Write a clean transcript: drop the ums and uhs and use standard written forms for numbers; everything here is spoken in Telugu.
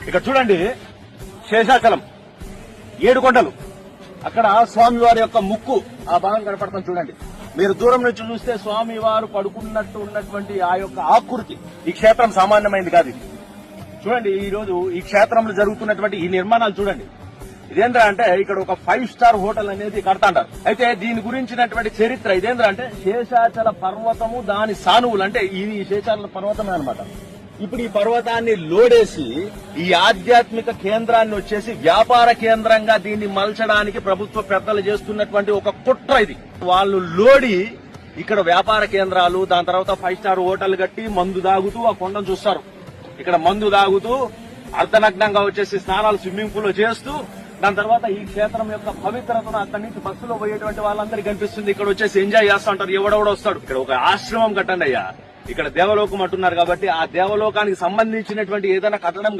ఇక్కడ చూడండి, శేషాచలం 7 కొండలు, అక్కడ స్వామివారి యొక్క ముక్కు ఆ భాగం కనపడతాం చూడండి. మీరు దూరం నుంచి చూస్తే స్వామివారు పడుకున్నట్టు ఉన్నటువంటి ఆ యొక్క ఆకృతి. ఈ క్షేత్రం సామాన్యమైంది కాదు. ఇది చూడండి, ఈ రోజు ఈ క్షేత్రంలో జరుగుతున్నటువంటి ఈ నిర్మాణాలు చూడండి. ఇదేంద్రా అంటే ఇక్కడ ఒక 5 స్టార్ హోటల్ అనేది కడతాంటారు. అయితే దీని గురించినటువంటి చరిత్ర ఇదేంద్రా అంటే శేషాచల పర్వతము దాని సానువులు, అంటే ఇది శేషాచల పర్వతమే అనమాట. ఇప్పుడు ఈ పర్వతాన్ని లోడేసి ఈ ఆధ్యాత్మిక కేంద్రాన్ని వచ్చేసి వ్యాపార కేంద్రంగా దీన్ని మలచడానికి ప్రభుత్వ పెద్దలు చేస్తున్నటువంటి ఒక కుట్ర ఇది. వాళ్ళు లోడి ఇక్కడ వ్యాపార కేంద్రాలు, దాని తర్వాత 5 స్టార్ హోటల్ కట్టి మందు దాగుతూ ఆ కొండను చూస్తారు. ఇక్కడ మందు దాగుతూ అర్ధనగ్నంగా వచ్చేసి స్నానాలు స్విమ్మింగ్ పూల్ లో చేస్తూ, దాని తర్వాత ఈ క్షేత్రం యొక్క పవిత్రతను అక్కడి నుంచి బస్సులో పోయేటువంటి వాళ్ళందరికీ కనిపిస్తుంది. ఇక్కడ వచ్చేసి ఎంజాయ్ చేస్తూ ఉంటారు. ఎవడెవడో వస్తాడు. ఇక్కడ ఒక ఆశ్రమం కట్టండి అయ్యా, ఇక్కడ దేవలోకం అంటున్నారు కాబట్టి ఆ దేవలోకానికి సంబంధించినటువంటి ఏదైనా కట్టడం